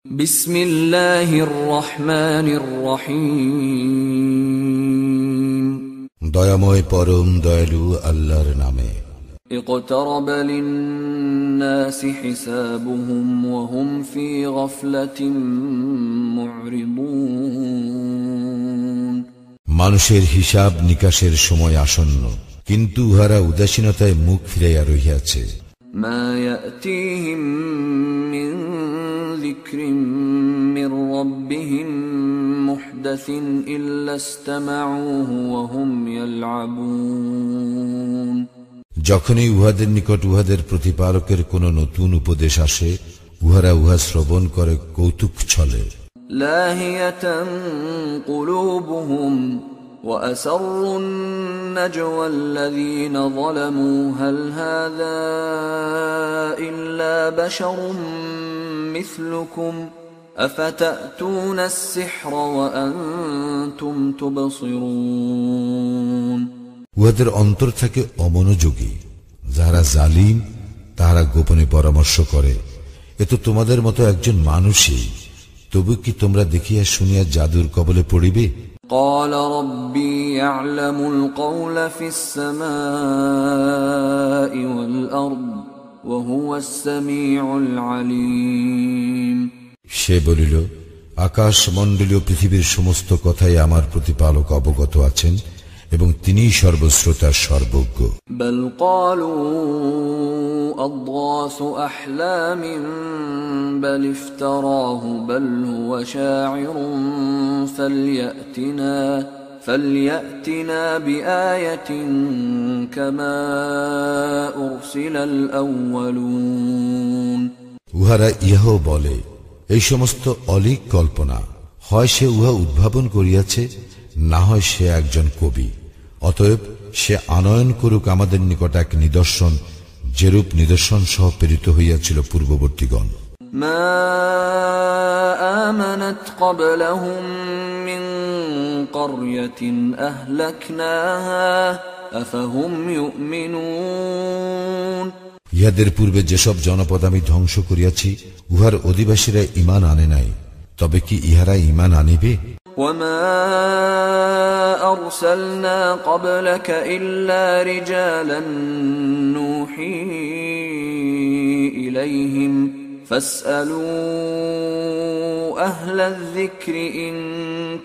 বিসমিল্লাহির রহমানির রহিম। দয়াময় পরম দয়ালু আল্লাহর নামে। اقترب للناس حسابهم وهم في غفلة معرضون। মানুষের হিসাব নিকাশের সময় আসন্ন, কিন্তু উহারা উদাসীনতায় মুখ ফিরাইয়া রহিয়াছে। মা ইয়াতিহিম মিন যিকরিন মির রাব্বিহিম মুহদাসিন ইল্লা ইসতামাউহু ওয়া হুম ইয়ালআবুন। যখনই উহাদের নিকট উহাদের প্রতিপালকের কোন নতুন উপদেশ আসে, উহারা উহা শ্রবণ করে কৌতুক ছলে। লাহিয়াতান কুলুবুহুম ওয়া আসরুন নাজওয়া আল্লাযীনা যালামু হাল হাযা ইল্লা বাশারুম মিসলুকুম আফাতাতুনা আস-সিহরা ওয়া আনতুম তুবসিরুন। উহাদের অন্তর থাকে অমনোযোগী, যাহারা জালিম তাহারা গোপনে পরামর্শ করে, এ তো তোমাদের মতো একজন মানুষই, তবু কি তোমরা দেখিয়া শুনিয়া জাদুর কবলে পড়িবে? قال ربي يعلم القول في السماء والأرض وهو السميع العليم। সে বলিল, আকাশ মণ্ডলীয় পৃথিবীর সমস্ত কথাই আমার প্রতিপালক অবগত আছেন এবং তিনিই সর্বশ্রোতা সর্বজ্ঞ। بل قالوا أضغاث أحلام بل افتراه بل هو شاعر فليأتنا بآية كما أرسل الأولون। উহারা ইহাও বলে, এই সমস্ত অলীক কল্পনা, হয় সে উহা উদ্ভাবন করিয়াছে, না হয় সে একজন কবি। অতএব সে আনয়ন করুক আমাদের নিকট এক নিদর্শন, যেরূপ নিদর্শন সহ প্রেরিত হইয়াছিল পূর্ববর্তীগণ। মা আমানাত ক্বাবলাহুম মিন ক্বরয়াতিন আহলাকনাহা আফাহুম ইউমিনুন। ইহাদের পূর্বে যেসব জনপদ আমি ধ্বংস করিয়াছি, উহার অধিবাসীরা ঈমান আনে নাই, তবে কি ইহারা ঈমান আনিবে? وما أرسلنا قبلك إلا رجالا نوحي إليهم فاسألوا أهل الذكر إن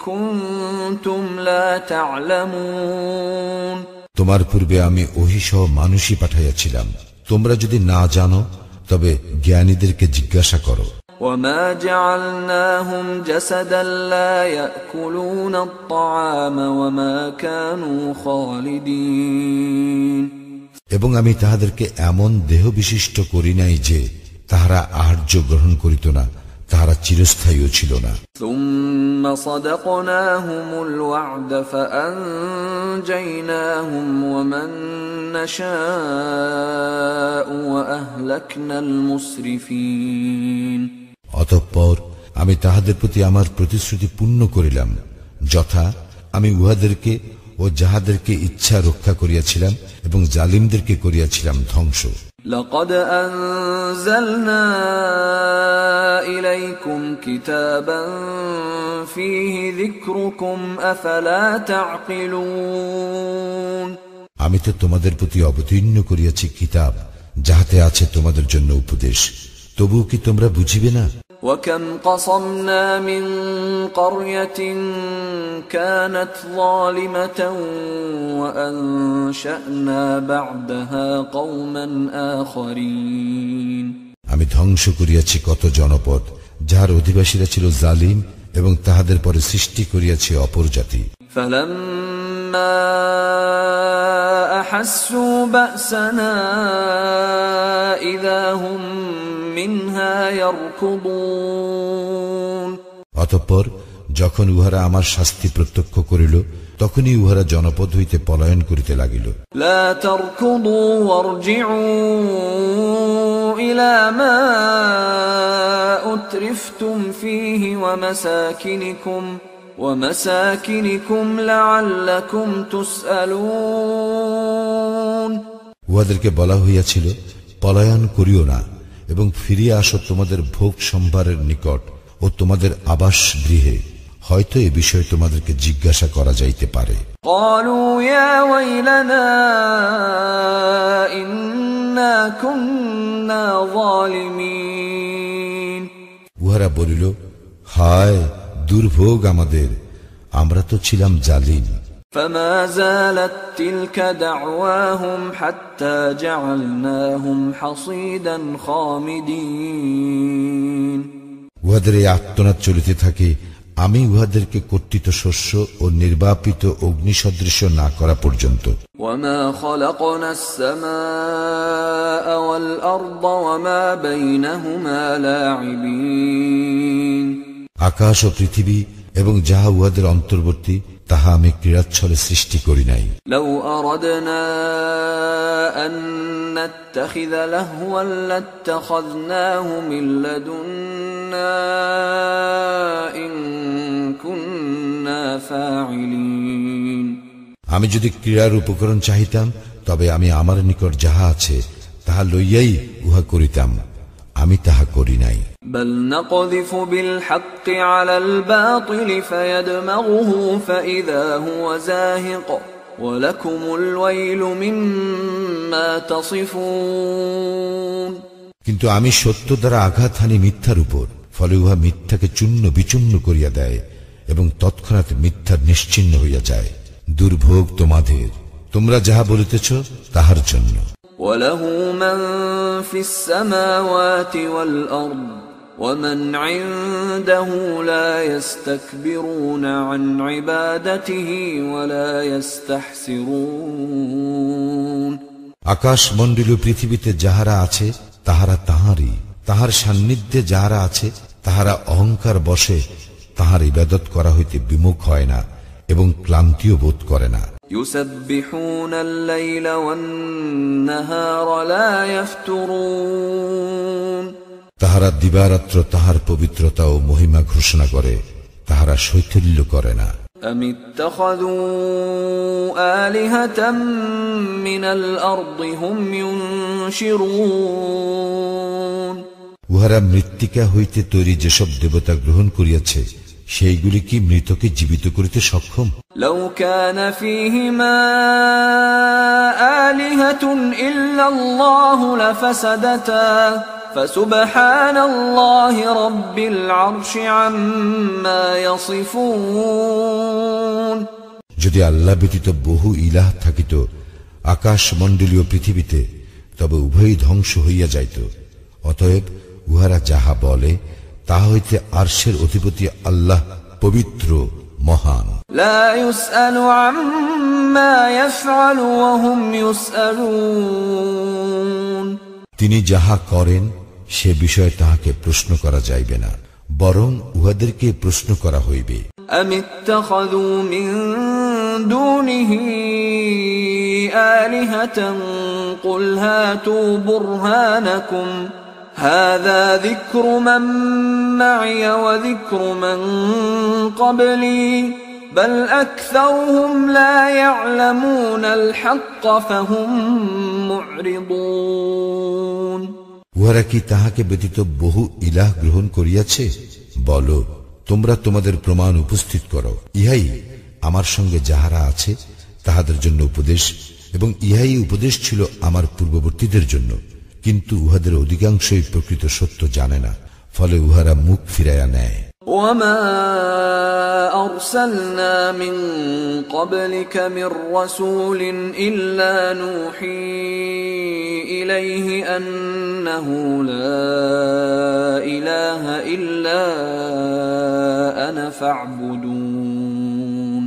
كنتم لا تعلمون। তোমার পূর্বে আমি ওহী সহ মানুষই পাঠাইয়াছিলাম, তোমরা যদি না জানো তবে জ্ঞানীদেরকে জিজ্ঞাসা করো। وما جعلناهم جسدا لا يأكلون الطعام وما كانوا خالدين। এবং আমি তাহাদেরকে এমন দেহ বিশিষ্ট করি নাই যে তাহারা আহার্য গ্রহণ করিত না, তাহারা চিরস্থায়ীও ছিল না। ثم صدقناهم الوعد فأنجيناهم ومن نشاء وأهلكنا المسرفين। অতঃপর আমি তাহাদের প্রতি আমার প্রতিশ্রুতি পূর্ণ করিলাম, যথা আমি উহাদেরকে ও যাহাদেরকে ইচ্ছা রক্ষা করিয়াছিলাম এবং জালিমদেরকে করিয়াছিলাম ধ্বংস। لقد أنزلنا إليكم كتابا فيه ذكركم أفلا تعقلون। আমি তো তোমাদের প্রতি অবতীর্ণ করিয়াছি কিতাব, যাহাতে আছে তোমাদের জন্য উপদেশ, তবুও কি তোমরা বুঝিবে না? وكم قصمنا من قرية كانت ظالمة وأنشأنا بعدها قوما آخرين। আমি ধ্বংস করিয়াছি কত জনপদ, যাহার অধিবাসীরা ছিল জালিম, এবং তাহাদের পরে সৃষ্টি করিয়াছি অপর জাতি। فلما أحسوا بأسنا إذا هم منها يركضون। অতঃপর যখন উহারা আমার শাস্তি প্রত্যক্ষ করিল, তখনই উহারা জনপদ হইতে পলায়ন করিতে লাগিল। لا تركضوا وارجعوا إلى ما أترفتم فيه ومساكنكم لعلكم تسألون। উহাদেরকে বলা হইয়াছিল, পলায়ন করিও না এবং ফিরিয়া আসো তোমাদের ভোগ সম্ভারের নিকট ও তোমাদের আবাস গৃহে হয়তো এ বিষয়ে তোমাদেরকে জিজ্ঞাসা করা যাইতে পারে। قالوا يا ويلنا إنا كنا ظالمين উহারা বলিল, হায় দুর্ভোগ আমাদের, আমরা তো ছিলাম জালিম। فما زالت تلك دعواهم حتى جعلناهم حصيدا خامدين উহাদের এই আর্তনাদ চলিতে থাকে আমি উহাদেরকে কর্তৃত শস্য ও নির্বাপিত অগ্নি সদৃশ না করা পর্যন্ত। وما خلقنا السماء والأرض وما بينهما لاعبين আকাশ ও পৃথিবী এবং যাহা উহাদের অন্তর্বর্তী তাহা আমি ক্রীড়াচ্ছলে সৃষ্টি করি নাই। لو أردنا أن نتخذ لهوا لاتخذناه من لدنا إن كنا فاعلين আমি যদি ক্রীড়ার উপকরণ চাহিতাম তবে আমি আমার নিকট যাহা আছে তাহা লইয়াই উহা করিতাম, আমি তাহা করি নাই। بل نقذف بالحق على الباطل فيدمغه فإذا هو زاهق ولكم الويل مما تصفون কিন্তু আমি সত্য দ্বারা আঘাত হানি মিথ্যার উপর, ফলে উহা মিথ্যাকে চূর্ণ বিচূর্ণ করিয়া দেয় এবং তৎক্ষণাৎ মিথ্যার নিশ্চিহ্ন হইয়া যায়। দুর্ভোগ তোমাদের, তোমরা যাহা বলিতেছ তাহার জন্য। وله من في السماوات والأرض ومن عنده لا يستكبرون عن عبادته ولا يستحسرون আকাশ মণ্ডলীয় পৃথিবীতে যাহারা আছে তাহারা তাহারই, তাহার সান্নিধ্যে যাহারা আছে তাহারা অহংকার বশে তাহার ইবাদত করা হইতে বিমুখ হয় না এবং ক্লান্তিও বোধ করে না। يسبحون الليل والنهار لا يفترون তাহারা দিবারাত্র তাহার পবিত্রতা ও মহিমা ঘোষণা করে, তাহারা শৈথিল্য করে না। أم اتخذوا آلهة من الأرض هم ينشرون উহারা মৃত্তিকা হইতে তৈরি যেসব দেবতা গ্রহণ করিয়াছে সেইগুলি কি মৃতকে জীবিত করিতে সক্ষম? لو كان فيهما آلهة إلا الله لفسدتا فسبحان الله رب العرش عما يصفون যদি আল্লাহ ব্যতীত বহু ইলাহ থাকিত আকাশ মণ্ডলীয় পৃথিবীতে, তবে উভয়ই ধ্বংস হইয়া যাইত। অতএব উহারা যাহা বলে তাহা হইতে আরশের অধিপতি আল্লাহ পবিত্র মহান। لا يسأل عما يفعل وهم يسألون তিনি যাহা করেন সে বিষয়ে তাহাকে প্রশ্ন করা যাইবে না, বরং উহাদেরকে প্রশ্ন করা হইবে। أم اتخذوا من دونه آلهة قل هاتوا برهانكم هذا ذكر من معي وذكر من قبلي بل أكثرهم لا يعلمون الحق فهم معرضون উহারা কি তাহাকে ব্যতীত বহু ইলাহ গ্রহণ করিয়াছে? বলো, তোমরা তোমাদের প্রমাণ উপস্থিত করো। ইহাই আমার সঙ্গে যাহারা আছে তাহাদের জন্য উপদেশ, এবং ইহাই উপদেশ ছিল আমার পূর্ববর্তীদের জন্য, কিন্তু উহাদের অধিকাংশই প্রকৃত সত্য জানে না, ফলে উহারা মুখ ফিরাইয়া নেয়। وما أرسلنا من قبلك من رسول إلا نوحي إليه أنه لا إله إلا أنا فاعبدون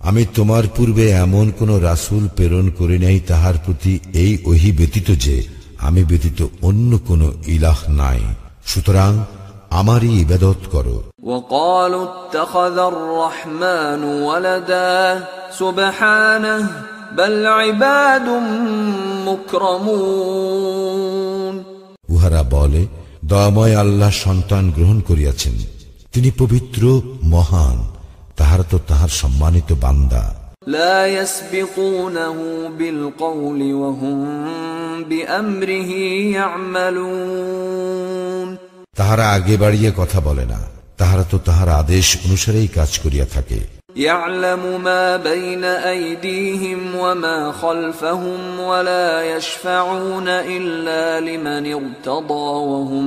আমি তোমার পূর্বে এমন কোন রাসূল প্রেরণ করি নাই তাহার প্রতি এই ওহী ব্যতীত যে আমি ব্যতীত অন্য কোন ইলাহ নাই, সুতরাং আমারই ইবাদত করো। وقالوا اتخذ الرحمن ولدا سبحانه بل عباد مكرمون উহারা বলে, দয়াময় আল্লাহ সন্তান গ্রহণ করিয়াছেন, তিনি পবিত্র মহান, তাহারা তো তাহার সম্মানিত বান্দা। لا يسبقونه بالقول وهم بأمره يعملون তাহারা আগে বাড়িয়ে কথা বলে না, তাহারা তো তাহার আদেশ অনুসারেই কাজ করিয়া থাকে। يعلم ما بين أيديهم وما خلفهم ولا يشفعون إلا لمن ارتضى وهم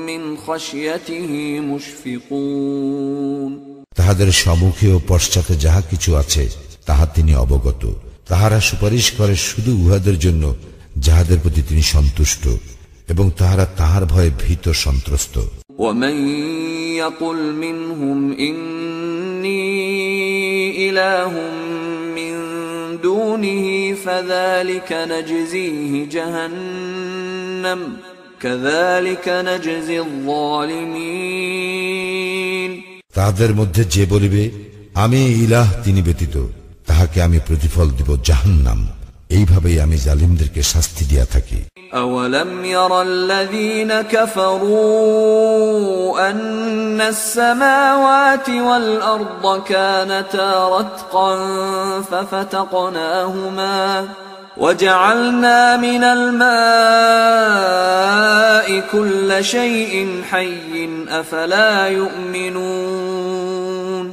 من خشيته مشفقون। তাহাদের সম্মুখে ও পশ্চাতে যাহা কিছু আছে তাহা তিনি অবগত। তাহারা সুপারিশ করে শুধু উহাদের জন্য যাহাদের প্রতি তিনি সন্তুষ্ট, এবং তাহারা তাহার ভয়ে ভীত সন্ত্রস্ত। ومن يقل منهم إني إله من دونه فذلك نجزيه جهنم كذلك نجزي الظالمين। তাহাদের মধ্যে যে বলিবে আমি ইলাহ তিনি ব্যতীত, তাহাকে আমি প্রতিফল দিব জাহান্নাম, এইভাবেই আমি জালিমদেরকে শাস্তি দিয়া থাকি। أولم ير الذين كفروا أن السماوات والأرض كانتا رتقا ففتقناهما وجعلنا من الماء كل شيء حي أفلا يؤمنون।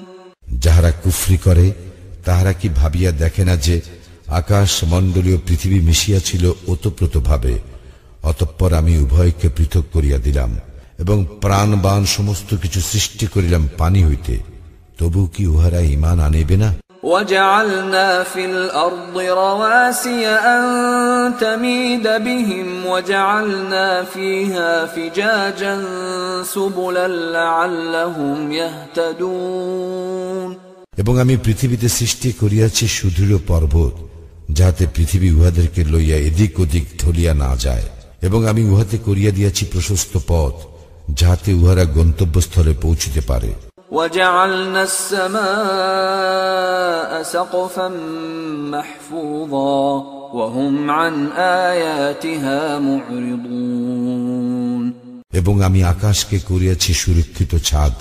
যাহারা কুফরি করে তাহারা কি ভাবিয়া দেখে না যে আকাশ মণ্ডলীয় পৃথিবী মিশিয়া ছিল ওতপ্রোত ভাবে, অতঃপর আমি উভয়কে পৃথক করিয়া দিলাম এবং প্রাণবান সমস্ত কিছু সৃষ্টি করিলাম পানি হইতে, তবু কি উহারা ঈমান আনিবে না? وجعلنا في الأرض رواسي أن تميد بهم وجعلنا فيها فجاجا سبلا لعلهم يهتدون। এবং আমি পৃথিবীতে সৃষ্টি করিয়াছি সুদৃঢ় পর্বত, যাহাতে পৃথিবী উহাদেরকে লইয়া এদিক ওদিক ঢলিয়া না যায়, এবং আমি উহাতে করিয়া দিয়াছি প্রশস্ত পথ, যাহাতে উহারা গন্তব্যস্থলে পৌঁছিতে পারে। وجعلنا السماء سقفا محفوظا وهم عن آياتها معرضون। এবং আমি আকাশকে করিয়াছি সুরক্ষিত ছাদ,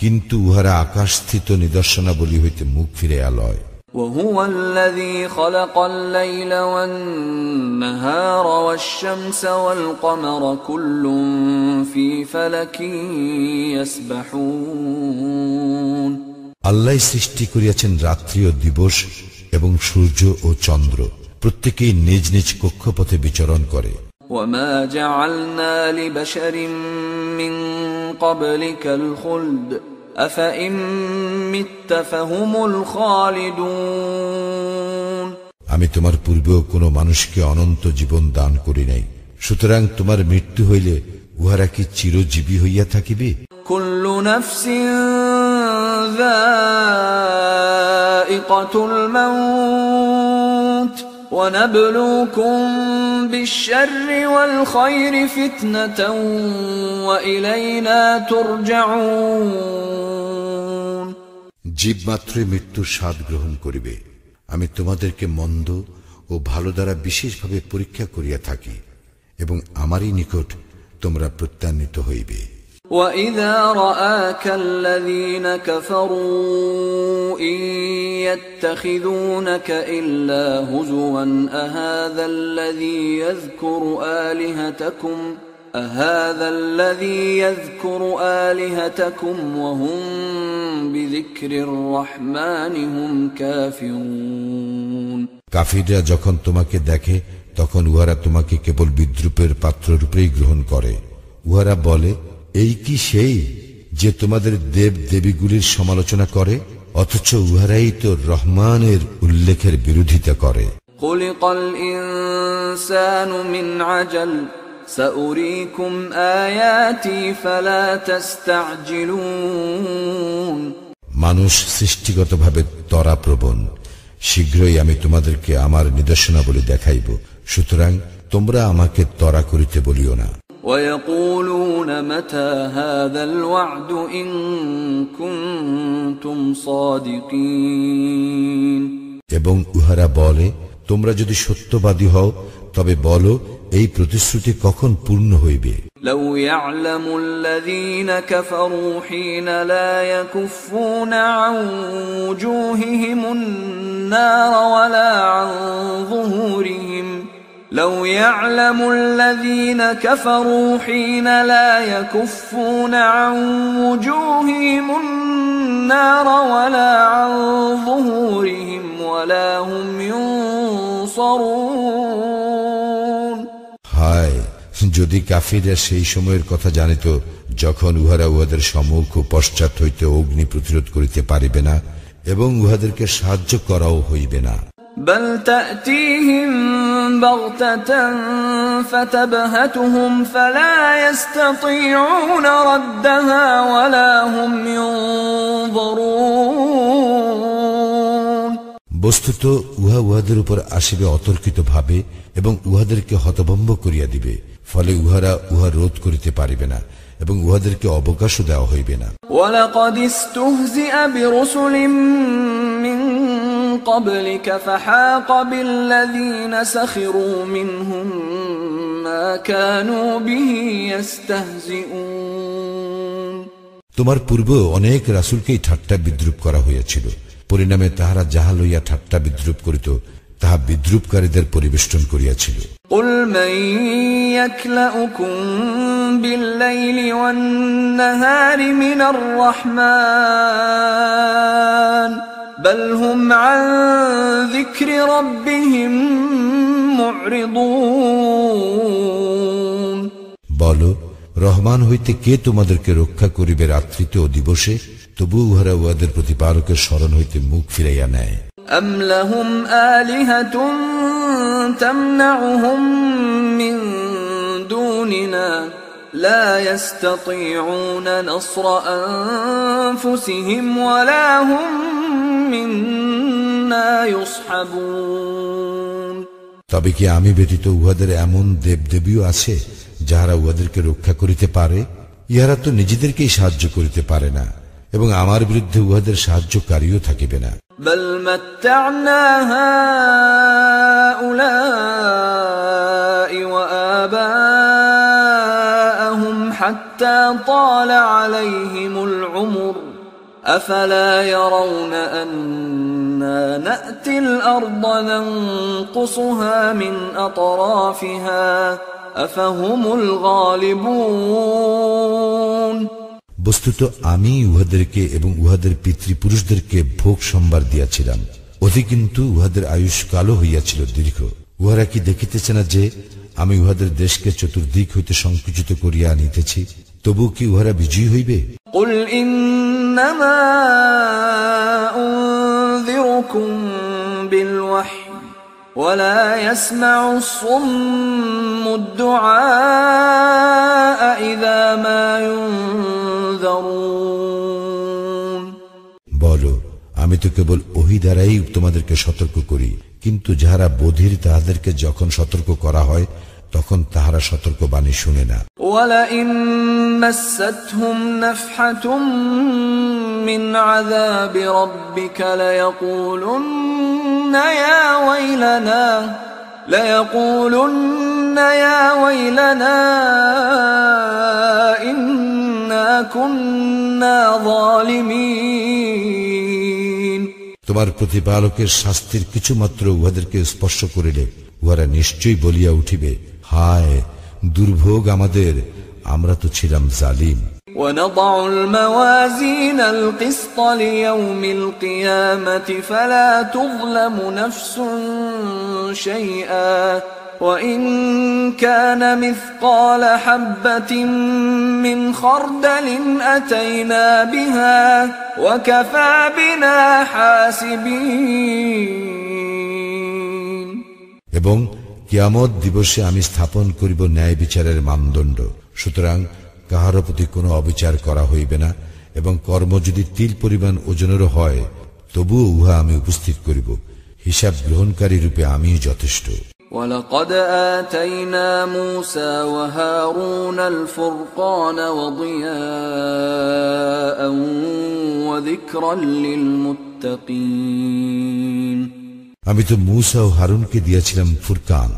কিন্তু উহারা আকাশস্থিত নিদর্শনাবলী হইতে মুখ ফিরাইয়া লয়। وهو الذي خلق الليل والنهار والشمس والقمر كل في فلك يسبحون। আল্লাহ সৃষ্টি করিয়াছেন রাত্রি ও দিবস এবং সূর্য ও চন্দ্র, প্রত্যেকেই নিজ নিজ কক্ষপথে বিচরণ করে। وما جعلنا لبشر من قبلك الخلد أفإن مت فهم الخالدون। আমি তোমার পূর্বেও কোনো মানুষকে অনন্ত জীবন দান করি নাই, সুতরাং তোমার মৃত্যু হইলে উহারা কি চিরজীবী হইয়া থাকিবে? كل نفس ذائقة الموت ونبلوكم بالشر والخير فتنة وإلينا ترجعون। জীব মাত্রই মৃত্যুর স্বাদ গ্রহণ করিবে। আমি তোমাদেরকে মন্দ ও ভালো দ্বারা বিশেষভাবে পরীক্ষা করিয়া থাকি, এবং আমারই নিকট তোমরা প্রত্যান্বিত হইবে। وَإِذَا رَآكَ الَّذِينَ كَفَرُوا إِن يَتَّخِذُونَكَ إِلَّا هُزُوًا أَهَذَا الَّذِي يَذْكُرُ آلِهَتَكُمْ وَهُمْ بِذِكْرِ الرَّحْمَنِ هُمْ كَافِرُونَ। কাফিররা যখন তোমাকে দেখে তখন উহারা তোমাকে কেবল বিদ্রূপের পাত্ররূপেই গ্রহণ করে। উহারা বলে, এই কি সেই যে তোমাদের দেব দেবীগুলির সমালোচনা করে, অথচ উহারাই তো রহমানের উল্লেখের বিরোধিতা করে। খুলিকাল ইনসানু মিন আজাল সাউরীকুম আয়াতি ফালা তাস্তা'জিলুন। মানুষ সৃষ্টিগতভাবে ত্বরাপ্রবণ, শীঘ্রই আমি তোমাদেরকে আমার নিদর্শনাবলী দেখাইব, সুতরাং তোমরা আমাকে ত্বরা করিতে বলিও না। وَيَقُولُونَ مَتَى هَذَا الْوَعْدُ إِن كُنتُمْ صَادِقِينَ। এবং উহারা বলে, তোমরা যদি সত্যবাদী হও তবে বলো, এই প্রতিশ্রুতি কখন পূর্ণ হইবে। لَوْ يَعْلَمُ الَّذِينَ كَفَرُوا حِينَ لَا يَكُفُّونَ عَنْ وُجُوهِهِمُ النَّارَ وَلَا عَنْ ظُهُورِهِمْ لو يعلم الذين كفروا حين لا يكفون عن وجوههم النار ولا عن ظهورهم ولا هم ينصرون হায় যদি কাফিররা সেই সময়ের কথা জানিত যখন উহারা উহাদের সম্মুখ ও পশ্চাৎ হইতে অগ্নি প্রতিরোধ করিতে পারিবে না এবং উহাদেরকে সাহায্য করাও হইবে না। بل تأتيهم بغتة فتبهتهم فلا يستطيعون ردها ولا هم ينظرون বস্তুত উহা উহাদের উপর আসিবে অতর্কিত ভাবে এবং উহাদেরকে হতভম্ব করিয়া দিবে, ফলে উহারা উহা রোধ করিতে পারিবে না এবং উহাদেরকে অবকাশও দেওয়া হইবে না। وَلَقَدِ اسْتُهْزِئَ بِرُسُلٍ مِّن قَبْلِكَ فَحَاقَ بِالَّذِينَ سَخِرُوا مِنْهُم مَّا كَانُوا بِهِ يَسْتَهْزِئُونَ তোমার পূর্বে অনেক রাসূলকেই ঠাট্টা বিদ্রূপ করা হইয়াছিল, পরিণামে তাহারা যাহা লইয়া ঠাট্টা বিদ্রূপ করিত তাহা বিদ্রূপকারীদের পরিবেষ্টন করিয়াছিল। قُلْ مَن يَكْلَؤُكُم بِاللَّيْلِ وَالنَّهَارِ مِنَ الرَّحْمَنِ بَلْ هُمْ عَن ذِكْرِ رَبِّهِم مُّعْرِضُونَ বলো, রহমান হইতে কে তোমাদেরকে রক্ষা করিবে রাত্রিতে ও দিবসে? তবু উহারা উহাদের প্রতিপালকের স্মরণ হইতে মুখ ফিরাইয়া নেয়। أَمْ لَهُمْ آلِهَةٌ تَمْنَعُهُمْ مِنْ دُونِنَا لَا يَسْتَطِيعُونَ نَصْرَ أَنفُسِهِمْ وَلَا هُمْ مِنَّا يُصْحَبُونَ তবে কি আমি ব্যতীত উহাদের এমন দেবদেবীও আছে যাহারা উহাদেরকে রক্ষা করিতে পারে? ইহারা তো নিজেদেরকেই সাহায্য করিতে পারে না এবং আমার বিরুদ্ধে উহাদের সাহায্যকারীও থাকিবে না। بل متعنا هؤلاء وآباءهم حتى طال عليهم العمر أفلا يرون أنا نأتي الأرض ننقصها من أطرافها أفهم الغالبون বস্তুত আমি উহাদেরকে এবং উহাদের পিতৃপুরুষদেরকে ভোগ সম্ভার দিয়াছিলাম, অতি কিন্তু উহাদের আয়ুষ্কালও হইয়াছিল দীর্ঘ। উহারা কি দেখিতেছে না যে আমি উহাদের দেশকে চতুর্দিক হইতে সংকুচিত করিয়া আনিতেছি? তবু কি উহারা বিজয়ী হইবে? قُلْ إِنَّمَا أُنذِرُكُم بِالْوَحْيِ وَلَا يَسْمَعُ الصُّمُّ الدُّعَاءَ إِذَا مَا يُنذَرُونَ বলো, আমি তো কেবল ওহী দ্বারাই তোমাদেরকে সতর্ক করি, কিন্তু যাহারা বধির তাহাদেরকে যখন সতর্ক করা হয় তখন তাহারা সতর্কবাণী শুনে না। وَلَئِن مَّسَّتْهُمْ نَفْحَةٌ مِّنْ عَذَابِ رَبِّكَ لَيَقُولُنَّ يَا وَيْلَنَا إِنَّا كُنَّا ظَالِمِينَ তোমার প্রতিপালকের শাস্তির কিছুমাত্র উহাদেরকে স্পর্শ করিলে উহারা নিশ্চয়ই বলিয়া উঠিবে, হায় দুর্ভোগ আমাদের, আমরা তো ছিলাম জালিম। وَنَضَعُ الْمَوَازِينَ الْقِسْطَ لِيَوْمِ الْقِيَامَةِ فَلَا تُظْلَمُ نَفْسٌ شَيْئًا وَإِنْ كَانَ مِثْقَالَ حَبَّةٍ مِّنْ خَرْدَلٍ أَتَيْنَا بِهَا وَكَفَى بِنَا حَاسِبِينَ এবং কিয়ামত দিবসে আমি স্থাপন করিব ন্যায় বিচারের মানদণ্ড, সুতরাং কাহার প্রতি কোনো অবিচার করা হইবে না এবং কর্ম যদি তিল পরিমাণ ওজনেরও হয় তবুও উহা আমি উপস্থিত করিব। হিসাব গ্রহণকারী রূপে আমিই যথেষ্ট। وَلَقَدْ آتَيْنَا مُوسَى وَهَارُونَ الْفُرْقَانَ وَضِيَاءً وَذِكْرًا لِلْمُتَّقِينَ আমি তো মূসা ও হারুনকে দিয়েছিলাম ফুরকান,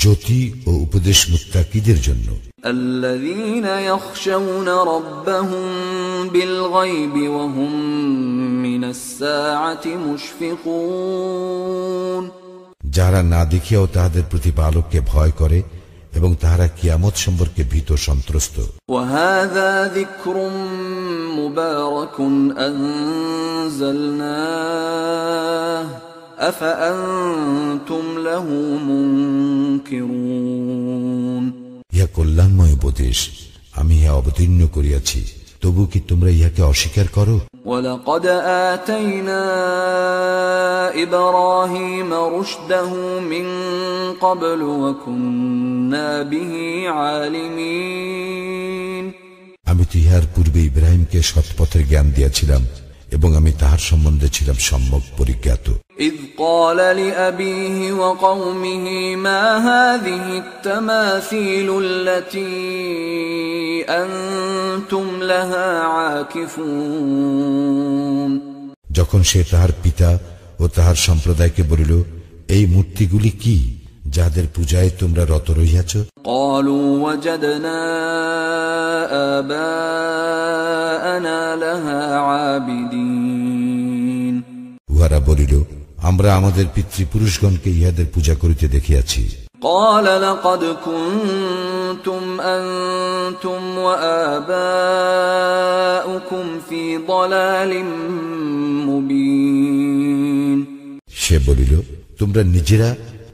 জ্যোতি ও উপদেশ মুত্তাকিদের জন্য। الَّذِينَ يَخْشَوْنَ رَبَّهُم بِالْغَيْبِ وَهُم مِّنَ السَّاعَةِ مُشْفِقُونَ যারা না দেখিয়াও তাহাদের প্রতিপালককে ভয় করে এবং তাহারা কিয়ামত সম্পর্কে ভীত সন্ত্রস্ত। وهذا ذكر مبارك أنزلناه أفأنتم له منكرون। ইহা কল্যাণময় উপদেশ, আমি ইহা অবতীর্ণ করিয়াছি, তবু কি তোমরা ইহাকে অস্বীকার করো? ولقد آتينا إبراهيم رشده من قبل وكنا به عالمين। আমি তো ইহার পূর্বে ইব্রাহিমকে সৎপথের জ্ঞান দিয়াছিলাম এবং আমি তাহার সম্বন্ধে ছিলাম সম্যক পরিজ্ঞাত। إذ قال لأبيه وقومه ما هذه التماثيل التي أنتم لها عاكفون। যখন সে তাহার পিতা ও তাহার সম্প্রদায়কে বলিল, এই মূর্তিগুলি কি যাহাদের পূজায় তোমরা রত রহিয়াছ? قالوا وجدنا آباءنا لها عابدين। উহারা বলিল, আমরা আমাদের পিতৃপুরুষগণকে ইহাদের পূজা করিতে দেখিয়াছি। قال لقد كنتم أنتم وآباؤكم في ضلال مبين। সে বলিল, তোমরা নিজেরা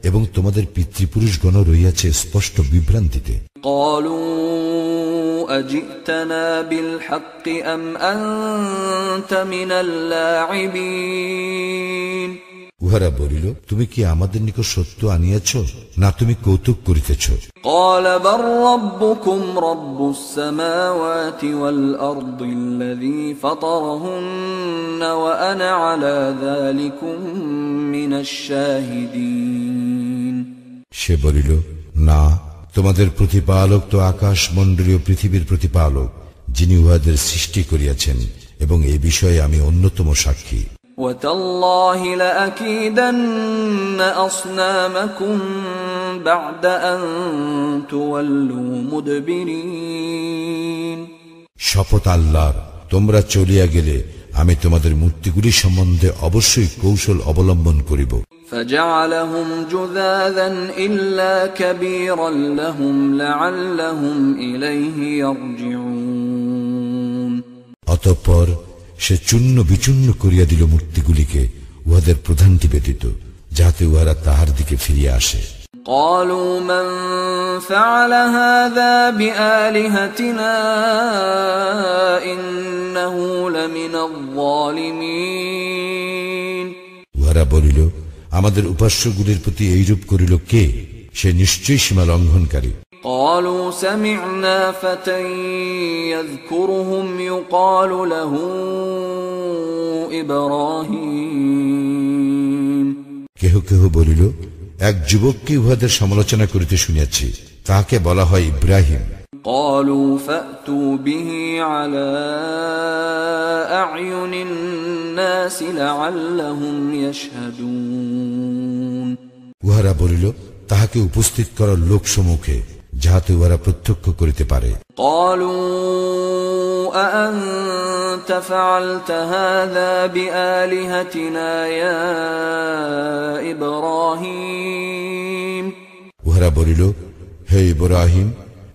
এবং তোমাদের পিতৃপুরুষগণ রহিয়াছে স্পষ্ট বিভ্রান্তিতে। قالوا أجئتنا بالحق أم أنت من اللاعبين। উহারা বলিল, তুমি কি আমাদের নিকট সত্য আনিয়াছ, না তুমি কৌতুক করিতেছ? قال بل ربكم رب السماوات والأرض الذي فطرهن وأنا على ذلكم من الشاهدين। সে বলিল, না, তোমাদের প্রতিপালক তো আকাশ মণ্ডলীয় পৃথিবীর প্রতিপালক, যিনি উহাদের সৃষ্টি করিয়াছেন, এবং এই বিষয়ে আমি অন্যতম সাক্ষী। وتالله لأكيدن أصنامكم بعد أن تولوا مدبرين। শপথ আল্লাহর, তোমরা চলিয়া গেলে আমি তোমাদের মূর্তিগুলি সম্বন্ধে অবশ্যই কৌশল অবলম্বন করিব। فجعلهم جذاذا إلا كبيرا لهم لعلهم إليه يرجعون। অতঃপর সে চূর্ণ বিচূর্ণ করিয়া দিল মূর্তিগুলিকে, উহাদের প্রধানটি ব্যতীত, যাহাতে উহারা তাহার দিকে ফিরিয়া আসে। قالوا من فعل هذا بآلهتنا إنه لمن الظالمين। উহারা বলিল, আমাদের উপাস্যগুলির প্রতি এইরূপ করিল কে? সে নিশ্চয়ই সীমা লঙ্ঘনকারী। قالوا سمعنا فتى يذكرهم يقال له إبراهيم। কেহ কেহ বলিল, এক যুবককে উহাদের সমালোচনা করিতে শুনিয়াছি, তাহাকে বলা হয় ইব্রাহিম। قالوا فأتوا به على أعين الناس لعلهم يشهدون। উহারা বলিল, তাহাকে উপস্থিত করার লোক সম্মুখে, যাহাতে উহারা প্রত্যক্ষ করিতে পারে। قالوا أأنت فعلت هذا بآلهتنا يا إبراهيم। উহারা বলিল, হে ইব্রাহিম,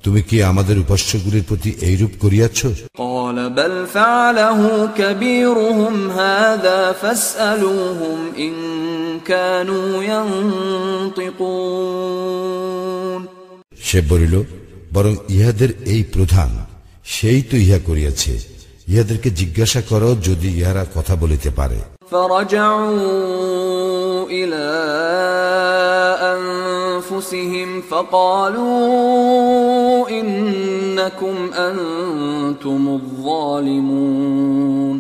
তুমি কি আমাদের উপাস্যগুলির প্রতি এইরূপ করিয়াছ? قال بل فعله كبيرهم هذا فاسألوهم إن كانوا ينطقون। সে বলিল, বরং ইহাদের এই প্রধান, সেই তো ইহা করিয়াছে, ইহাদেরকে জিজ্ঞাসা করো যদি ইহারা কথা বলিতে পারে। فرجعوا إلى أنفسهم فقالوا إنكم أنتم الظالمون।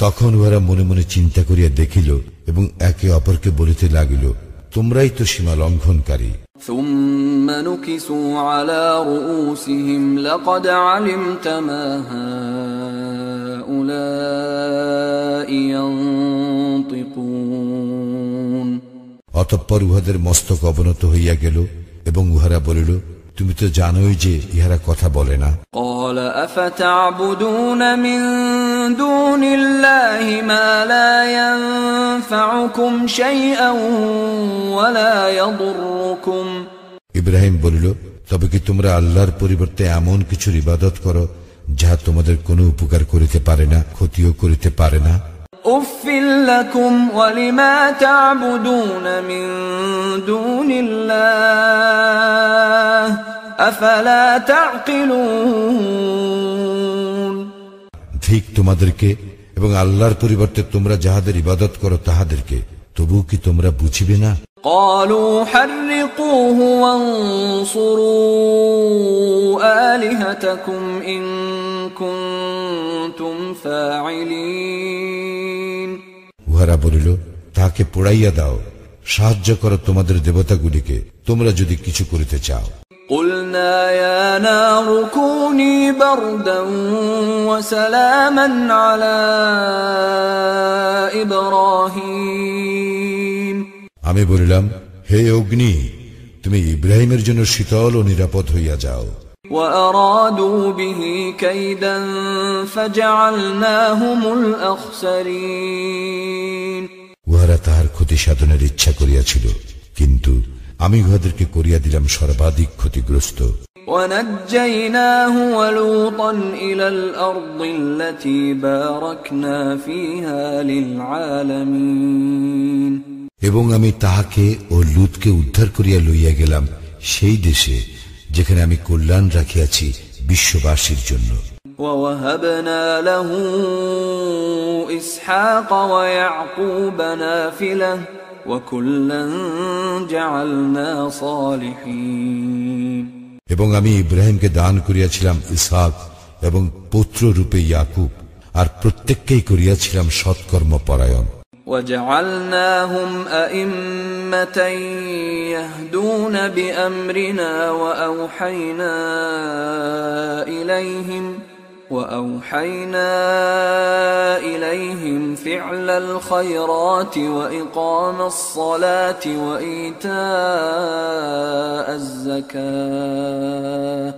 তখন উহারা মনে মনে চিন্তা করিয়া দেখিল এবং একে অপরকে বলিতে লাগিল, তোমরাই তো সীমা লঙ্ঘনকারী। ثم نكسوا على رؤوسهم لقد علمت ما هؤلاء ينطقون। অতঃপর উহাদের মস্তক অবনত হইয়া গেল এবং উহারা বলিল, তুমি তো জানোই যে ইহারা কথা বলে না। قال أفتعبدون من دون الله ما لا ينفعكم شيئا ولا يضركم। ইব্রাহিম বলিল, তবে কি তোমরা আল্লাহর পরিবর্তে এমন কিছুর ইবাদত করো যাহা তোমাদের কোনো উপকার করিতে পারে না, ক্ষতিও করিতে পারে না? উফিল লাকুম ওয়া লিমা তা'বুদুন মিন দুনিল্লাহ আফালা তা'কিলুন। ঠিক তোমাদেরকে এবং আল্লাহর পরিবর্তে তোমরা যাহাদের ইবাদত করো তাহাদেরকে, তবুও কি তোমরা বুঝিবে না? قالوا حرقوه وانصروا آلهتكم إن كنتم فاعلين। উহারা বলিল, তাকে পোড়াইয়া দাও, সাহায্য করো তোমাদের দেবতাগুলিকে, তোমরা যদি কিছু করিতে চাও। قلنا يا نار كوني بردا وسلاما على إبراهيم। আমি বলিলাম, হে অগ্নি, তুমি ইব্রাহিমের জন্য শীতল ও নিরাপদ হইয়া যাও। وأرادوا به كيدا فجعلناهم الأخسرين। উহারা তাহার ক্ষতি সাধনের ইচ্ছা করিয়াছিল, কিন্তু আমি উহাদেরকে করিয়া দিলাম সর্বাধিক ক্ষতিগ্রস্ত। ونجيناه ولوطا إلى الأرض التي باركنا فيها للعالمين। এবং আমি তাহাকে ও লূতকে উদ্ধার করিয়া লইয়া গেলাম সেই দেশে যেখানে আমি কল্যাণ রাখিয়াছি বিশ্ববাসীর জন্য। ووهبنا له إسحاق ويعقوب نافلة وكلا جعلنا صالحين। এবং আমি ইব্রাহিমকে দান করিয়াছিলাম ইসহাক এবং পুত্র রূপে ইয়াকুব, আর প্রত্যেককেই করিয়াছিলাম সৎকর্ম পরায়ণ। وجعلناهم أئمة يهدون بأمرنا وأوحينا إليهم فعل الخيرات وإقام الصلاة وإيتاء الزكاة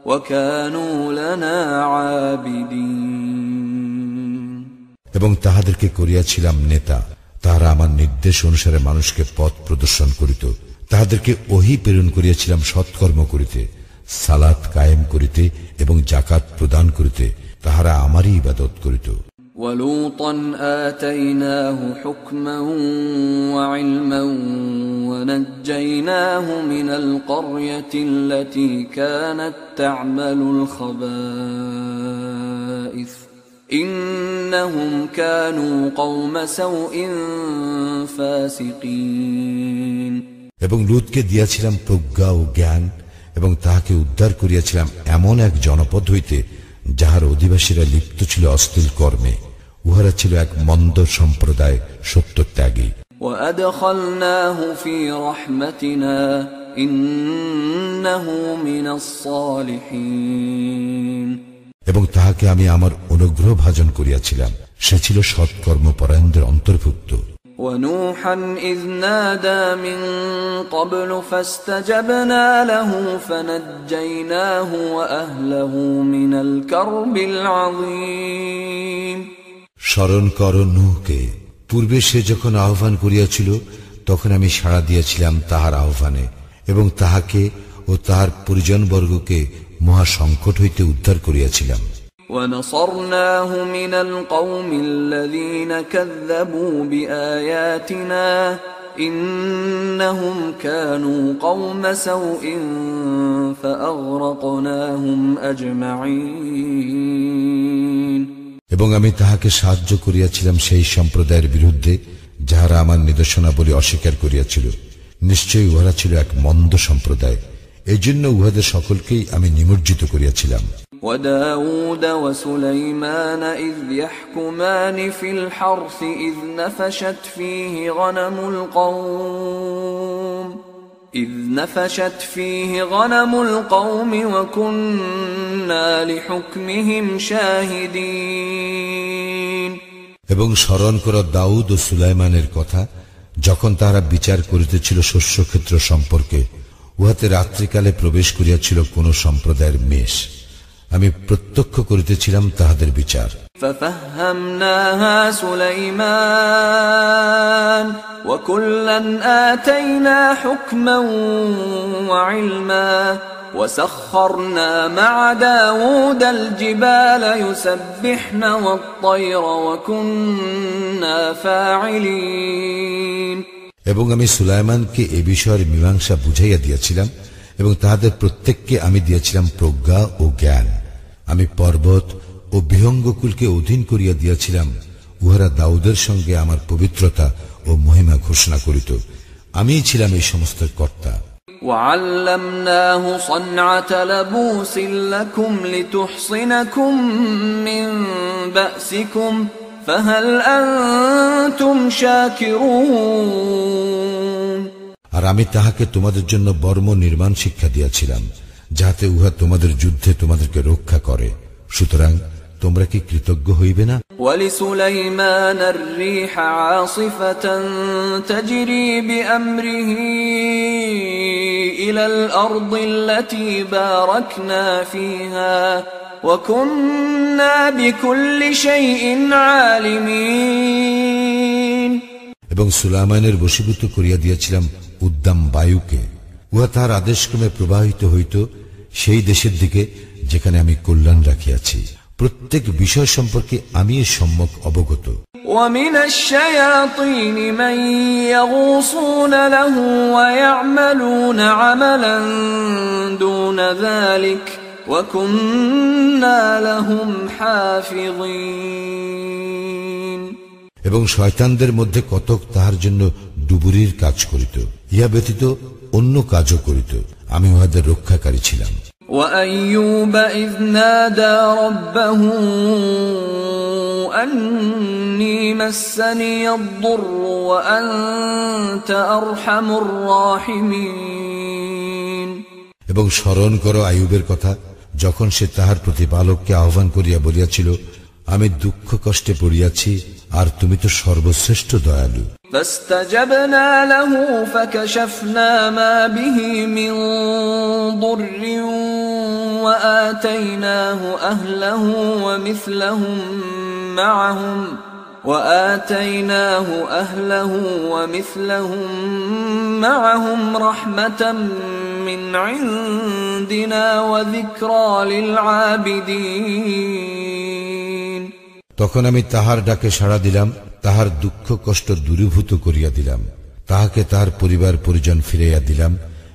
وكانوا لنا عابدين। এবং তাহাদেরকে করিয়াছিলাম নেতা, তাহারা আমার নির্দেশ অনুসারে মানুষকে পথ প্রদর্শন করিত। তাহাদেরকে ওহী প্রেরণ করিয়াছিলাম সৎকর্ম করিতে, সালাত কায়েম করিতে এবং জাকাত প্রদান করিতে। তাহারা আমারই ইবাদত করিত। وَلُوطًا آتَيْنَاهُ حُكْمًا وَعِلْمًا وَنَجَّيْناهُ مِنَ الْقَرْيَةِ الَّتِي كَانَتْ تَعْمَلُ الْخَبَائِثَ إِنَّهُمْ كَانُوا قَوْمَ سَوْءٍ فَاسِقِينَ। এবং লূতকে দিয়াছিলাম প্রজ্ঞা ও জ্ঞান, এবং তাহাকে উদ্ধার করিয়াছিলাম এমন এক জনপদ হইতে যাহার অধিবাসীরা লিপ্ত ছিল অশ্লীল কর্মে। উহারা ছিল এক মন্দ সম্প্রদায়, সত্যত্যাগী। وَأَدْخَلْنَاهُ فِي رَحْمَتِنَا إِنَّهُ مِنَ الصَّالِحِينَ। এবং তাহাকে আমি আমার অনুগ্রহ ভাজন করিয়াছিলাম, সে ছিল সৎকর্মপরায়ণদের অন্তর্ভুক্ত। وَنُوحًا إِذْ نَادَى مِن قَبْلُ فَاسْتَجَبْنَا لَهُ فَنَجَّيْنَاهُ وَأَهْلَهُ مِنَ الْكَرْبِ الْعَظِيمِ। স্মরণ কর নূহকে, পূর্বে সে যখন আহ্বান করিয়াছিল তখন আমি সাড়া দিয়েছিলাম তাহার আহ্বানে, এবং তাহাকে ও তাহার পরিজনবর্গকে মহা সংকট হইতে উদ্ধার করিয়াছিলাম। وَنَصَرْنَاهُ مِنَ الْقَوْمِ الَّذِينَ كَذَّبُوا بِآيَاتِنَا إِنَّهُمْ كَانُوا قَوْمَ سَوْءٍ فَأَغْرَقْنَاهُمْ أَجْمَعِينَ। এবং আমি তাহাকে সাহায্য করিয়াছিলাম সেই সম্প্রদায়ের বিরুদ্ধে যাহারা আমার নিদর্শনাবলী অস্বীকার করিয়াছিল। নিশ্চয়ই উহারা ছিল এক মন্দ সম্প্রদায়, এজন্য উহাদের সকলকেই আমি নিমজ্জিত করিয়াছিলাম। وَدَاوُودَ وَسُلَيْمَانَ إِذْ يَحْكُمَانِ فِي الْحَرْثِ إِذْ نَفَشَتْ فِيهِ غَنَمُ الْقَوْمِ وَكُنَّا لِحُكْمِهِمْ شَاهِدِينَ। এবং স্মরণ কর দাউদ ও সুলাইমানের কথা, যখন তাহারা বিচার করিতেছিল শস্যক্ষেত্র সম্পর্কে, উহাতে রাত্রিকালে প্রবেশ করিয়াছিল কোন সম্প্রদায়ের মেষ। আমি প্রত্যক্ষ করিতেছিলাম তাহাদের বিচার। فَفَهَّمْنَاهَا سُلَيْمَانَ وَكُلًّا آتَيْنَا حُكْمًا وَعِلْمًا وسخرنا مع داود الجبال يسبحن والطير وكنا فاعلين এবং আমি সুলাইমানকে এ বিষয়ের মীমাংসা বুঝাইয়া দিয়েছিলাম এবং তাহাদের প্রত্যেককে আমি দিয়েছিলাম প্রজ্ঞা ও জ্ঞান। আমি পর্বত ও বিহঙ্গকুলকে অধীন করিয়া দিয়েছিলাম, উহারা দাউদের সঙ্গে আমার পবিত্রতা ও মহিমা ঘোষণা করিত। আমিই ছিলাম এই সমস্ত কর্তা। وعلمناه صنعة لبوس لكم لتحصنكم من بأسكم فهل أنتم شاكرون আর আমি তাহাকে তোমাদের জন্য বর্ম নির্মাণ শিক্ষা দিয়াছিলাম, যাহাতে উহা তোমাদের যুদ্ধে তোমাদেরকে রক্ষা করে। সুতরাং তোমরা কি কৃতজ্ঞ হইবে না? ولسليمان الريح عاصفة تجري بأمره إلى الأرض التي باركنا فيها وكنا بكل شيء عالمين এবং সুলাইমানের বশীভূত করিয়া দিয়েছিলাম উদ্দাম বায়ুকে, উহা তাহার আদেশক্রমে প্রবাহিত হইত সেই দেশের দিকে যেখানে আমি কল্যাণ রাখিয়াছি। প্রত্যেক বিষয় সম্পর্কে আমি এর সম্যক অবগত। ومن الشياطين من يغوصون له ويعملون عملا دون ذلك وكنا لهم حافظين এবং শয়তানদের মধ্যে কতক তাহার জন্য ডুবুরির কাজ করিত, ইহা ব্যতীত অন্য কাজও করিত, আমি উহাদের রক্ষাকারী ছিলাম। وأيوب إذ نادى ربه أني مسني الضر وأنت أرحم الراحمين এবং স্মরণ করো আইয়ুবের কথা, যখন সে তাহার প্রতিপালককে আহ্বান করিয়া বলিয়াছিল, আমি দুঃখ কষ্টে পড়িয়াছি আর তুমি তো সর্বশ্রেষ্ঠ দয়ালু। فاستجبنا له فكشفنا ما به من ضر وآتيناه أهله ومثلهم معهم رحمة من عندنا وذكرى للعابدين তখন আমি তাহার ডাকে সাড়া দিলাম, তাহার দুঃখ কষ্ট দূরীভূত করিয়া দিলাম, তাহাকে তাহার পরিবার পরিজন ফিরাইয়া দিলাম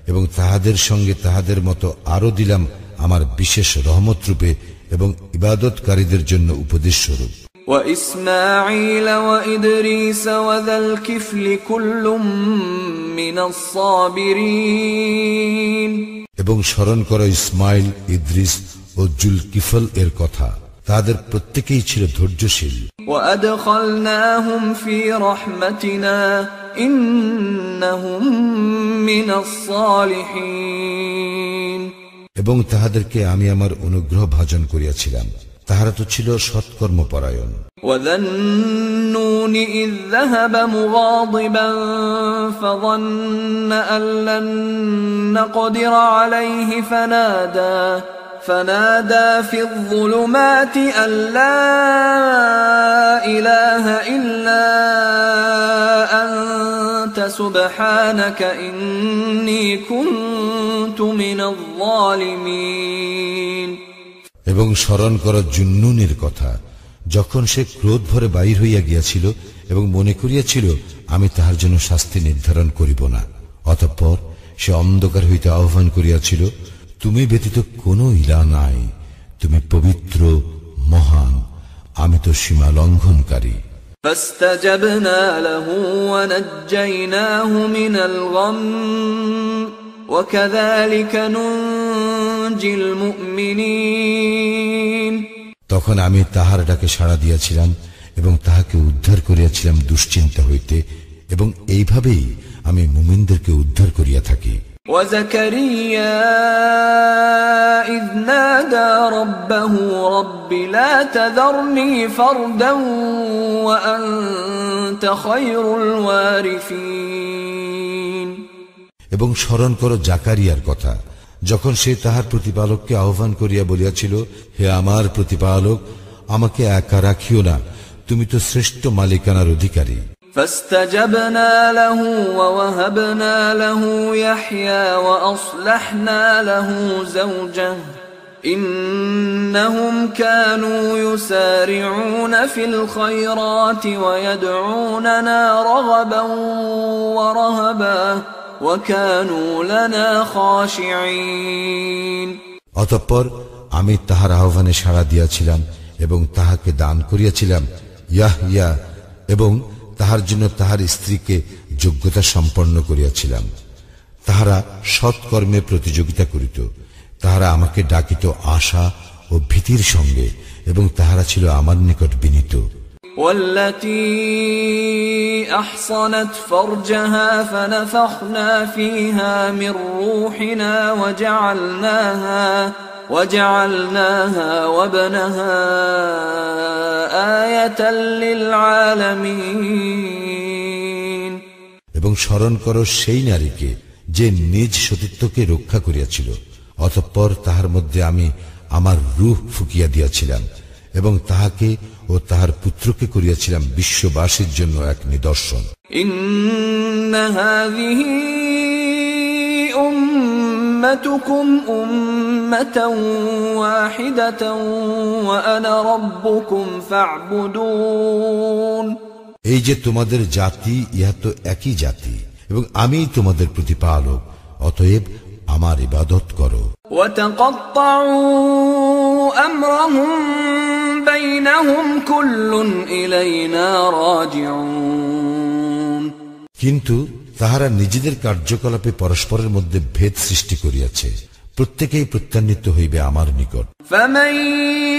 এবং তাহাদের সঙ্গে তাহাদের মতো আরো দিলাম আমার বিশেষ রহমত রূপে এবং ইবাদতকারীদের জন্য উপদেশ স্বরূপ। وإسماعيل وإدريس وذا الكفل كل من الصابرين এবং স্মরণ করো ইসমাইল, ইদ্রিস ও জুলকিফল এর কথা, তাদের প্রত্যেকেই ছিল ধৈর্যশীল। وأدخلناهم في رحمتنا إنهم من الصالحين এবং তাহাদেরকে আমি আমার অনুগ্রহ ভাজন করিয়াছিলাম, তাহারা তো ছিল সৎকর্মপরায়ণ। وذا النون إذ ذهب مغاضبا فظن أن لن نقدر عليه فنادى في الظلمات أن لا إله إلا أنت سبحانك إني كنت من الظالمين এবং স্মরণ করো জুন্নুনের কথা, যখন সে ক্রোধ ভরে বাহির হইয়া গিয়াছিল এবং মনে করিয়াছিল আমি তাহার জন্য শাস্তি নির্ধারণ করিব না। অতঃপর সে অন্ধকার হইতে আহ্বান করিয়াছিল, তুমি ব্যতীত কোন ইলা নাই, তুমি পবিত্র মহান, আমি তো সীমা লঙ্ঘনকারী। فاستجبنا له ونجيناه من الغم وكذلك ننجي المؤمنين তখন আমি তাহার ডাকে সাড়া দিয়াছিলাম এবং তাহাকে উদ্ধার করিয়াছিলাম দুশ্চিন্তা হইতে, এবং এইভাবেই আমি মুমিনদেরকে উদ্ধার করিয়া থাকি। وزكريا إذ نادى ربه رب لا تذرني فردا وأنت خير الوارثين এবং স্মরণ করো জাকারিয়ার কথা, যখন সে তাহার প্রতিপালককে আহ্বান করিয়া বলিয়াছিল, হে আমার প্রতিপালক, আমাকে একা রাখিও না, তুমি তো শ্রেষ্ঠ মালিকানার অধিকারী। فاستجبنا له ووهبنا له يحيى وأصلحنا له زوجه إنهم كانوا يسارعون في الخيرات ويدعوننا رغبا ورهبا وكانوا لنا خاشعين অতঃপর আমি তাহার আহ্বানে সাড়া দিয়াছিলাম এবং তাহাকে দান করিয়াছিলাম ইয়াহইয়া এবং তাহার জন্য তাহার স্ত্রীকে যোগ্যতা সম্পন্ন করিয়াছিলাম। তাহারা সৎকর্মে প্রতিযোগিতা করিত, তাহারা আমাকে ডাকিত আশা ও ভীতির সঙ্গে এবং তাহারা ছিল আমার নিকট বিনীত। والتي أحصنت فرجها فنفخنا فيها من روحنا وجعلناها وابنها آية للعالمين এবং স্মরণ করো সেই নারীকে যে নিজ সতীত্বকে রক্ষা করিয়াছিল, অতঃপর তাহার মধ্যে আমি আমার রূহ ফুকিয়া দিয়াছিলাম এবং তাহাকে ও তাহার পুত্রকে করিয়াছিলাম বিশ্ববাসীর জন্য এক নিদর্শন। ইন্না হাযিহি উম্মাতুকুম উম্মাতান ওয়াহিদাতান ওয়া আনা রাব্বুকুম ফা'বুদুন। এই যে তোমাদের জাতি, ইহা তো একই জাতি এবং আমিই তোমাদের প্রতিপালক, অতএব আমার ইবাদত করো। ওয়া তাকাত্তাউ আমরাহুম বাইনাহুম কুল্লুন ইলাইনা রাজিউন। কিন্তু তাহারা নিজেদের কার্যকলাপে পরস্পরের মধ্যে ভেদ সৃষ্টি করিয়াছে, প্রত্যেকেই প্রত্যান্বিত হইবে আমার নিকট। ফামান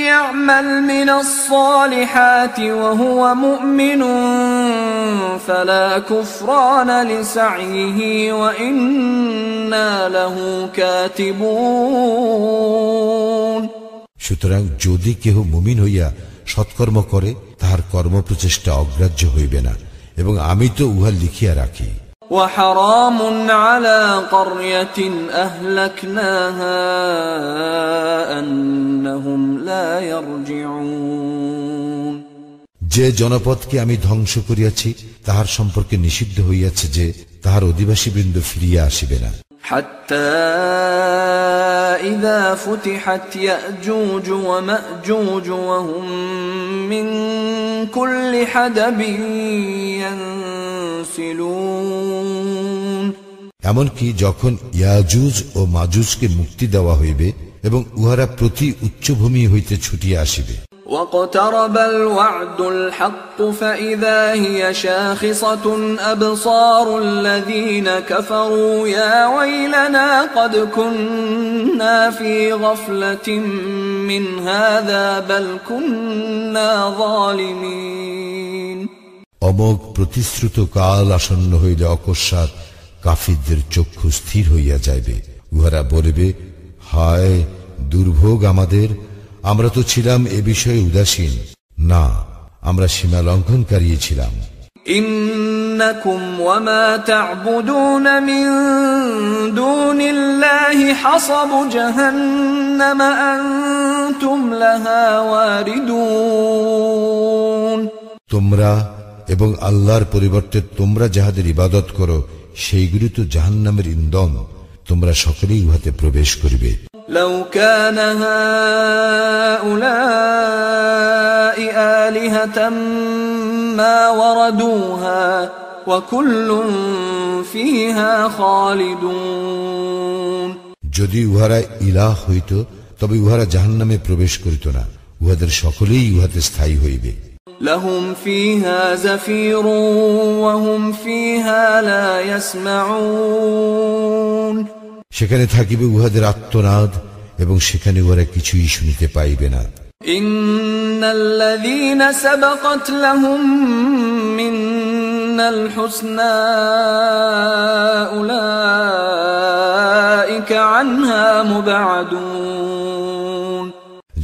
ইয়া'মাল মিনাস সালিহাতি ওয়া হুয়া মুমিনুন ফালা কুফরানা লিসাইহি ওয়া ইন্না লাহু কাতিবুন। সুতরাং যদি কেহ মুমিন হইয়া সৎকর্ম করে, তাহার কর্ম প্রচেষ্টা অগ্রাহ্য হইবে না এবং আমি তো উহা লিখিয়া রাখি। وحرام على قرية أهلكناها أنهم لا يرجعون। যে জনপদকে আমি ধ্বংস করিয়াছি তাহার সম্পর্কে নিষিদ্ধ হইয়াছে যে তাহার অধিবাসীবৃন্দ ফিরিয়া আসিবে না। حتى إذا فتحت يأجوج ومأجوج وهم من كل حدب ينسلون। এমনকি যখন ইয়াজুজ ও মাজুজকে মুক্তি দেওয়া হইবে এবং উহারা প্রতি উচ্চভূমি হইতে ছুটিয়া আসিবে। واقترب الوعد الحق فإذا هي شاخصة أبصار الذين كفروا يا ويلنا قد كنا في غفلة من هذا بل كنا ظالمين। অমোঘ প্রতিশ্রুত কাল আসন্ন হইলে অকস্মাৎ কাফিরদের চক্ষু স্থির হইয়া যাইবে, উহারা বলিবে, হায় দুর্ভোগ আমাদের, আমরা তো ছিলাম এ বিষয়ে উদাসীন, না আমরা সীমা লঙ্ঘনকারী ছিলাম। ইন্নাকুম ওয়া মা তা'বুদুন মিন দুনিল্লাহি হাসাবু জাহান্নাম আনতুম লাহা ওয়ারিদুন। তোমরা এবং আল্লাহর পরিবর্তে তোমরা যাহাদের ইবাদত করো সেইগুলি তো জাহান্নামের ইন্ধন, তোমরা সকলেই উহাতে প্রবেশ করিবে। لو كان هؤلاء آلهة ما وردوها وكل فيها خالدون। যদি উহারা ইলাহ হইত তবে উহারা জাহান্নামে প্রবেশ করিত না, উহাদের সকলেই উহাতে স্থায়ী হইবে। لهم فيها زفير وهم فيها لا يسمعون। সেখানে থাকিবে উহাদের আর্তনাদ এবং সেখানে উহারা কিছুই শুনিতে পাইবে না। ইন্নাল্লাযীনা সাবাকাত লাহুম মিনাল হুসনা উলাইকা আনহা মুবআদুন।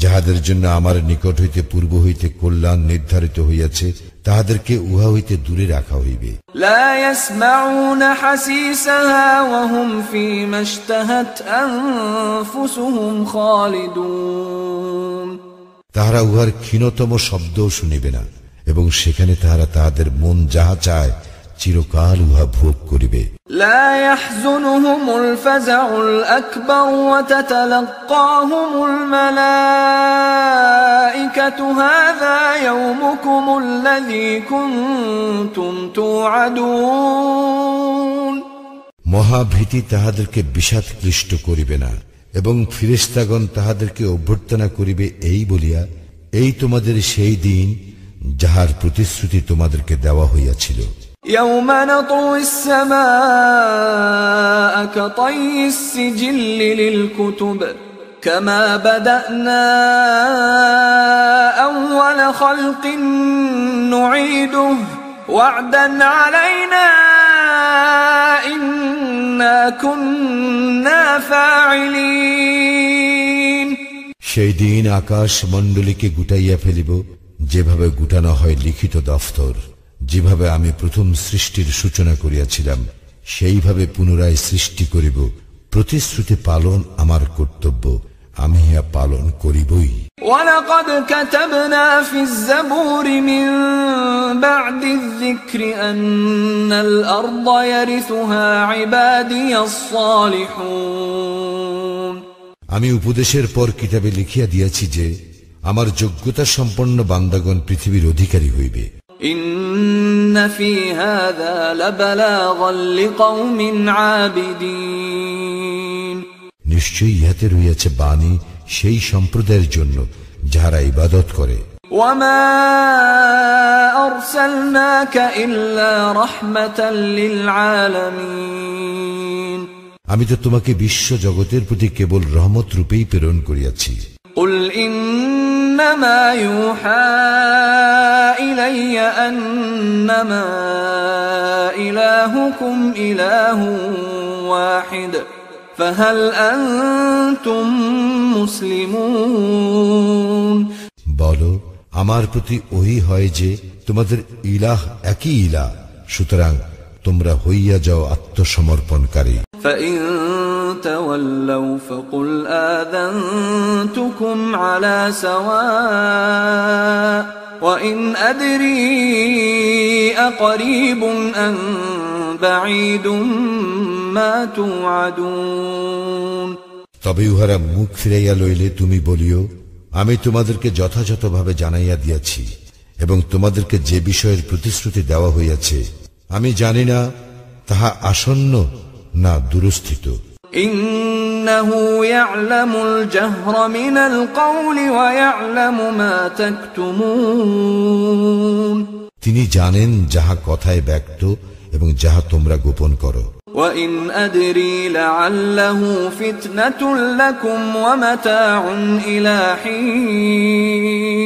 যাহাদের জন্য আমার নিকট হইতে পূর্ব হইতে কল্যাণ নির্ধারিত হইয়াছে তাহাদেরকে উহা হইতে দূরে রাখা হইবে। লা ইয়াসমাউনা হাসিসাহা ওয়া হুম ফীমা ইশতাহাত আনফুসুহুম খালিদুন। তাহারা উহার ক্ষীণতম শব্দও শুনিবে না এবং সেখানে তাহারা তাহাদের মন যাহা চায় চিরকাল উহা ভোগ করিবে। لا يحزنهم الفزع الأكبر وتتلقاهم الملائكة هذا يومكم الذي كنتم توعدون। মহাভীতি তাহাদেরকে বিষাদ ক্লিষ্ট করিবে না এবং ফিরেশতাগণ তাহাদেরকে অভ্যর্থনা করিবে এই বলিয়া, এই তোমাদের সেই দিন যাহার প্রতিশ্রুতি তোমাদেরকে দেওয়া হইয়াছিল। يوم نطوي السماء كطي السجل للكتب كما بدأنا أول خلق نعيده وعدا علينا إنا كنا فاعلين। সেই দিন আকাশ মণ্ডলীকে গুটাইয়া ফেলিব যেভাবে গুটানো হয় লিখিত দফতর। যেভাবে আমি প্রথম সৃষ্টির সূচনা করিয়াছিলাম সেইভাবে পুনরায় সৃষ্টি করিব। প্রতিশ্রুতি পালন আমার কর্তব্য, আমি ইহা পালন করিবই। وَلَقَدْ كَتَبْنَا فِي الزَّبُورِ مِن بَعْدِ الذِّكْرِ أَنَّ الْأَرْضَ يَرِثُهَا عِبَادِيَ الصَّالِحُونَ। আমি উপদেশের পর কিতাবে লিখিয়া দিয়াছি যে আমার যোগ্যতা সম্পন্ন বান্দাগণ পৃথিবীর অধিকারী হইবে। إِنَّ فِي هَذَا لَبَلَاغًا لِقَوْمٍ عَابِدِينَ। নিশ্চয়ই ইহাতে রইয়াছে বাণী সেই সম্প্রদায়ের জন্য যাহারা ইবাদত করে। وَمَا أَرْسَلْنَاكَ إِلَّا رَحْمَةً لِلْعَالَمِينَ। আমি তো তোমাকে বিশ্ব জগতের প্রতি কেবল রহমত রূপেই প্রেরণ করিয়াছি। قُلْ إِنَّمَا يُوحَى إِلَيَّ أَنَّمَا إِلَٰهُكُمْ إِلَٰهٌ وَاحِدٌ فَهَلْ أَنْتُمْ مُسْلِمُونَ। বলো, আমার প্রতি ওহী হয় যে তোমাদের ইলাহ একই ইলাহ, সুতরাং তোমরা হইয়া যাও আত্মসমর্পণকারী। فَإِن تَوَلَّوْا فَقُلْ آذَنْتُكُمْ عَلَى سَوَاءٍ وَإِنْ أَدْرِي أَقَرِيبٌ أَمْ بَعِيدٌ مَا تُوعَدُونَ। তবে উহারা মুখ ফিরাইয়া লইলে তুমি বলিও, আমি তোমাদেরকে যথাযথভাবে জানাইয়া দিয়াছি এবং তোমাদেরকে যে বিষয়ের প্রতিশ্রুতি দেওয়া হইয়াছে আমি জানি না তাহা আসন্ন না দূরস্থিত। ইন্নাহু ইয়ালামুল জাহরা মিনাল কওলি ওয়া ইয়ালামু মা তাকতুমুন। তিনি জানেন যাহা কথায় ব্যক্ত এবং যাহা তোমরা গোপন করো। ওয়া ইন আদরি লাআল্লাহু ফিতনাতুল লাকুম ওয়া মাতাউন ইলা হিন।